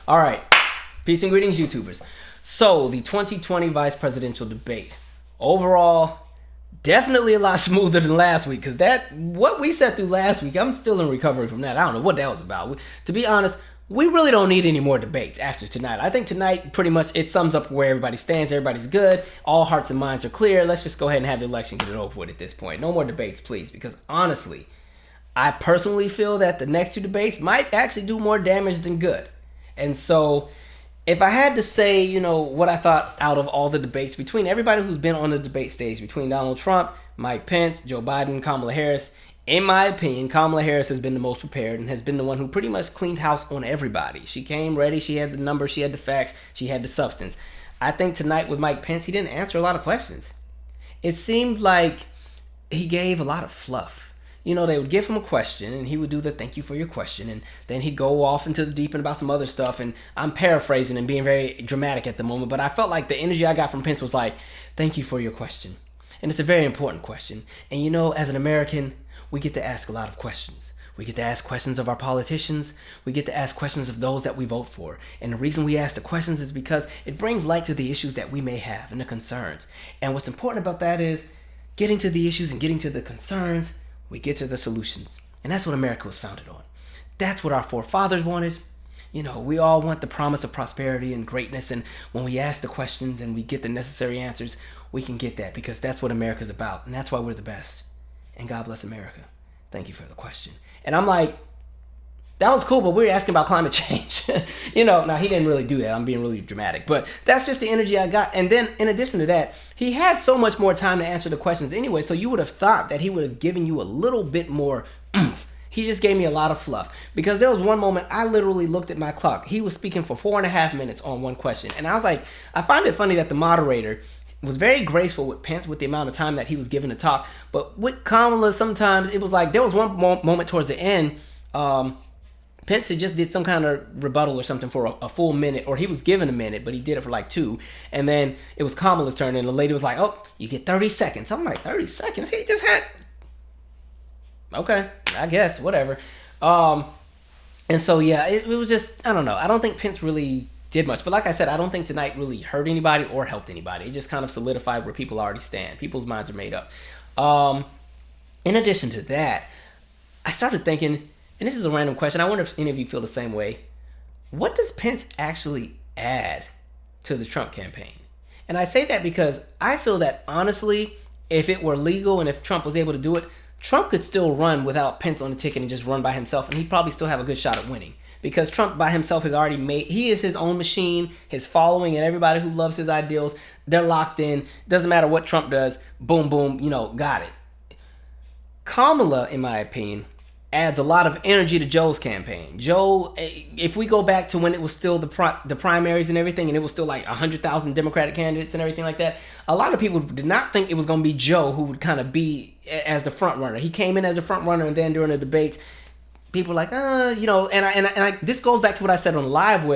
All right. Peace and greetings, YouTubers. So, the 2020 vice presidential debate. Overall, definitely a lot smoother than last week, because what we sat through last week, I'm still in recovery from that. I don't know what that was about. To be honest, we really don't need any more debates after tonight. I think tonight, pretty much, it sums up where everybody stands. Everybody's good. All hearts and minds are clear. Let's just go ahead and have the election, get it over with at this point. No more debates, please, because honestly, I personally feel that the next two debates might actually do more damage than good. And so, if I had to say, what I thought out of all the debates between everybody who's been on the debate stage, between Donald Trump, Mike Pence, Joe Biden, Kamala Harris, in my opinion, Kamala Harris has been the most prepared and has been the one who pretty much cleaned house on everybody. She came ready, she had the numbers, she had the facts, she had the substance. I think tonight with Mike Pence, he didn't answer a lot of questions. It seemed like he gave a lot of fluff. They would give him a question and he would do the thank you for your question, and then he'd go off into the deep end about some other stuff, and I'm paraphrasing and being very dramatic at the moment, but I felt like the energy I got from Pence was like, thank you for your question. And it's a very important question. And as an American, we get to ask a lot of questions. We get to ask questions of our politicians. We get to ask questions of those that we vote for. And the reason we ask the questions is because it brings light to the issues that we may have and the concerns. And what's important about that is getting to the issues and getting to the concerns, we get to the solutions. And that's what America was founded on. That's what our forefathers wanted. We all want the promise of prosperity and greatness. And when we ask the questions and we get the necessary answers, we can get that, because that's what America's about. And that's why we're the best. And God bless America. Thank you for the question. And I'm like, that was cool, but we're asking about climate change. Now he didn't really do that. I'm being really dramatic, but that's just the energy I got. And then in addition to that, he had so much more time to answer the questions anyway. So you would have thought that he would have given you a little bit more oomph. He just gave me a lot of fluff, because there was one moment I literally looked at my clock. He was speaking for 4.5 minutes on one question. And I was like, I find it funny that the moderator was very graceful with Pence with the amount of time that he was given to talk. But with Kamala, sometimes it was like, there was one moment towards the end, Pence had just did some kind of rebuttal or something for a full minute, or he was given a minute, but he did it for like 2. And then it was Kamala's turn, and the lady was like, oh, you get 30 seconds. I'm like, 30 seconds? He just had... Okay, I guess, whatever. And so, yeah, it was just, I don't know. I don't think Pence really did much. But like I said, I don't think tonight really hurt anybody or helped anybody. It just kind of solidified where people already stand. People's minds are made up. In addition to that, I started thinking, and this is a random question, I wonder if any of you feel the same way. What does Pence actually add to the Trump campaign? And I say that because I feel that, honestly, if it were legal and if Trump was able to do it, Trump could still run without Pence on the ticket and just run by himself, and he'd probably still have a good shot at winning. Because Trump by himself has already he is his own machine, his following and everybody who loves his ideals, they're locked in. Doesn't matter what Trump does, boom, boom, got it. Kamala, in my opinion, adds a lot of energy to Joe's campaign. Joe, if we go back to when it was still the primaries and everything, and it was still like 100,000 Democratic candidates and everything like that, a lot of people did not think it was going to be Joe who would kind of be as the front runner. He came in as a front runner, and then during the debates, people were like, and this goes back to what I said on live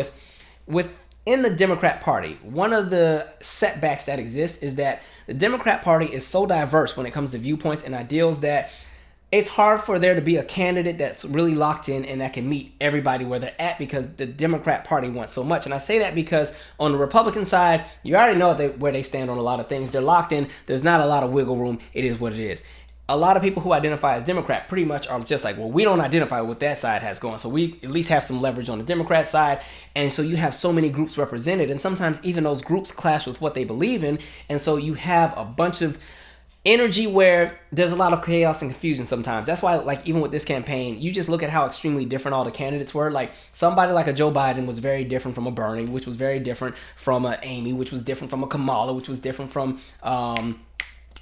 within the Democrat Party. One of the setbacks that exists is that the Democrat Party is so diverse when it comes to viewpoints and ideals that it's hard for there to be a candidate that's really locked in and that can meet everybody where they're at, because the Democrat Party wants so much. And I say that because on the Republican side, you already know where they stand on a lot of things. They're locked in. There's not a lot of wiggle room. It is what it is. A lot of people who identify as Democrat pretty much are just like, well, we don't identify what that side has going, so we at least have some leverage on the Democrat side. And so you have so many groups represented, and sometimes even those groups clash with what they believe in. And so you have a bunch of energy where there's a lot of chaos and confusion sometimes. That's why, like, even with this campaign, you just look at how extremely different all the candidates were. Like, somebody like a Joe Biden was very different from a Bernie, which was very different from a Amy, which was different from a Kamala, which was different from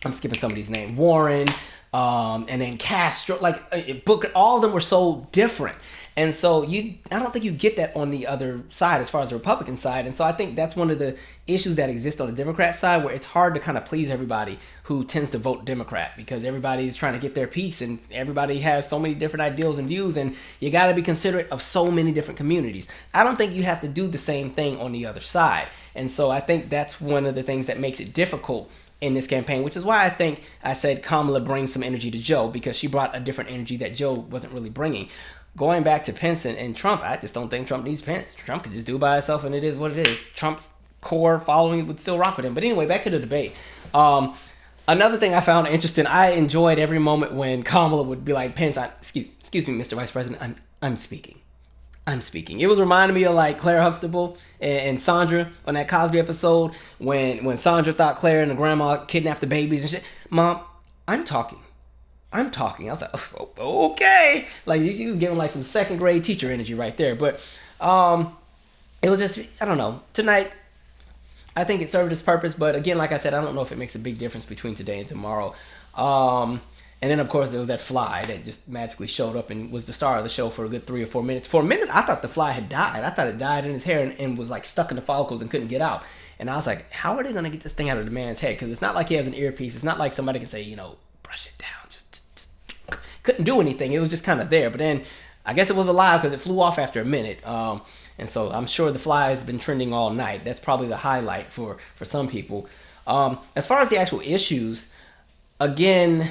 I'm skipping somebody's name, Warren, and then Castro, like Booker. All of them were so different. And so I don't think you get that on the other side as far as the Republican side. And so I think that's one of the issues that exist on the Democrat side, where it's hard to kind of please everybody who tends to vote Democrat, because everybody's trying to get their piece and everybody has so many different ideals and views, and you got to be considerate of so many different communities. I don't think you have to do the same thing on the other side. And so I think that's one of the things that makes it difficult in this campaign, which is why I think I said Kamala brings some energy to Joe, because she brought a different energy that Joe wasn't really bringing. going back to Pence and Trump, I just don't think Trump needs Pence. Trump could just do it by himself, and it is what it is. Trump's core following would still rock with him. But anyway, back to the debate. Another thing I found interesting, I enjoyed every moment when Kamala would be like, Pence, excuse me, Mr. Vice President, I'm speaking. I'm speaking. It was reminding me of like Claire Huxtable and Sandra on that Cosby episode when Sandra thought Claire and the grandma kidnapped the babies and shit. Mom, I'm talking. I was like, oh, okay. Like she was giving like some second grade teacher energy right there. But it was just, I don't know. Tonight, I think it served its purpose. But again, like I said, I don't know if it makes a big difference between today and tomorrow. And then, of course, there was that fly that just magically showed up and was the star of the show for a good 3 or 4 minutes. For a minute, I thought the fly had died. I thought it died in his hair and was like stuck in the follicles and couldn't get out. And I was like, how are they going to get this thing out of the man's head? Because it's not like he has an earpiece. It's not like somebody can say, brush it down. Just couldn't do anything. It was just kind of there. But then I guess it was alive because it flew off after a minute. And so I'm sure the fly has been trending all night. That's probably the highlight for some people. As far as the actual issues, again,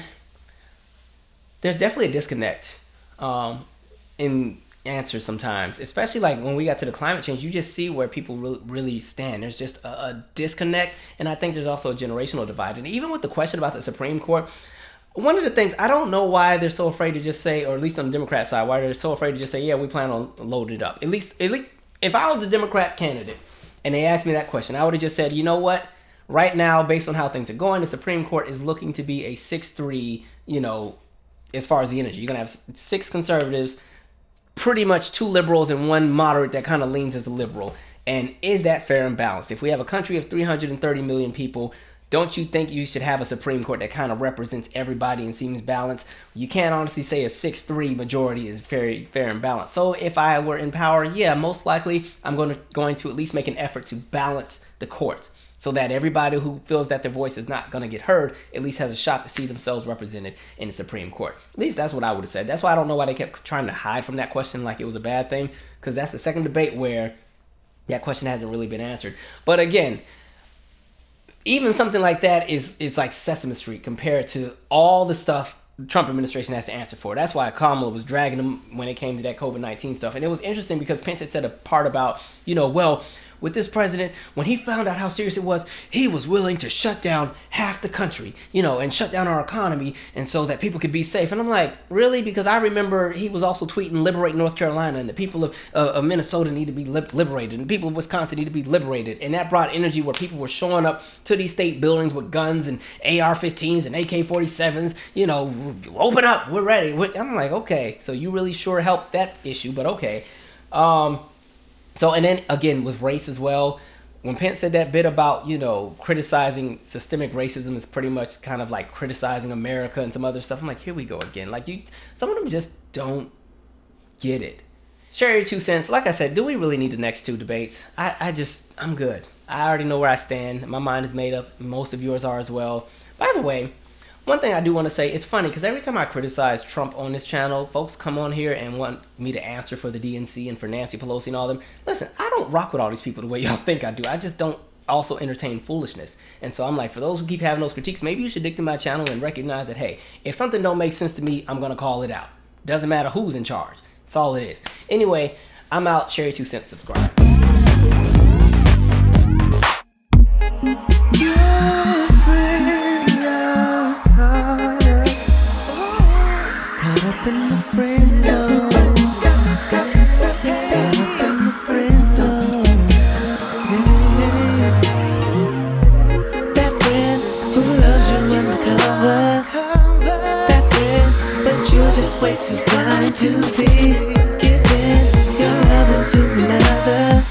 there's definitely a disconnect in answers sometimes, especially like when we got to the climate change. You just see where people really stand. There's just a disconnect, and I think there's also a generational divide. And even with the question about the Supreme Court, one of the things, I don't know why they're so afraid to just say, or at least on the Democrat side, why they're so afraid to just say, yeah, we plan on loading it up. At least if I was the Democrat candidate and they asked me that question, I would have just said, you know what? Right now, based on how things are going, the Supreme Court is looking to be a 6-3, as far as the energy. You're going to have 6 conservatives, pretty much 2 liberals and 1 moderate that kind of leans as a liberal. And is that fair and balanced? If we have a country of 330 million people, don't you think you should have a Supreme Court that kind of represents everybody and seems balanced? You can't honestly say a 6-3 majority is very fair and balanced. So if I were in power, yeah, most likely I'm going to at least make an effort to balance the courts, so that everybody who feels that their voice is not going to get heard at least has a shot to see themselves represented in the Supreme Court. At least that's what I would have said. That's why I don't know why they kept trying to hide from that question like it was a bad thing, because that's the second debate where that question hasn't really been answered. But again, even something like that it's like Sesame Street compared to all the stuff the Trump administration has to answer for. That's why Kamala was dragging them when it came to that COVID-19 stuff. And it was interesting because Pence had said a part about, well, with this president, when he found out how serious it was, he was willing to shut down half the country, and shut down our economy, and so that people could be safe. And I'm like, really? Because I remember he was also tweeting, liberate North Carolina, and the people of Minnesota need to be liberated, and the people of Wisconsin need to be liberated. And that brought energy where people were showing up to these state buildings with guns and AR-15s and AK-47s, open up, we're ready. I'm like, okay, so you really sure helped that issue, but okay. So, and then again with race as well, when Pence said that bit about, criticizing systemic racism is pretty much kind of like criticizing America and some other stuff. I'm like, here we go again. Like some of them just don't get it. Share your 2 cents. Like I said, do we really need the next 2 debates? I'm good. I already know where I stand. My mind is made up. Most of yours are as well. By the way, one thing I do want to say, it's funny because every time I criticize Trump on this channel, folks come on here and want me to answer for the DNC and for Nancy Pelosi and all them. Listen, I don't rock with all these people the way y'all think I do. I just don't also entertain foolishness. And so I'm like, for those who keep having those critiques, maybe you should dig to my channel and recognize that, hey, if something don't make sense to me, I'm going to call it out. Doesn't matter who's in charge. That's all it is. Anyway, I'm out. Share your 2 cents. Subscribe. Up in the friend zone. Caught up in the friend zone. Yeah. That friend who loves you undercover. That friend, but you're just way too blind to see. Giving your loving to another.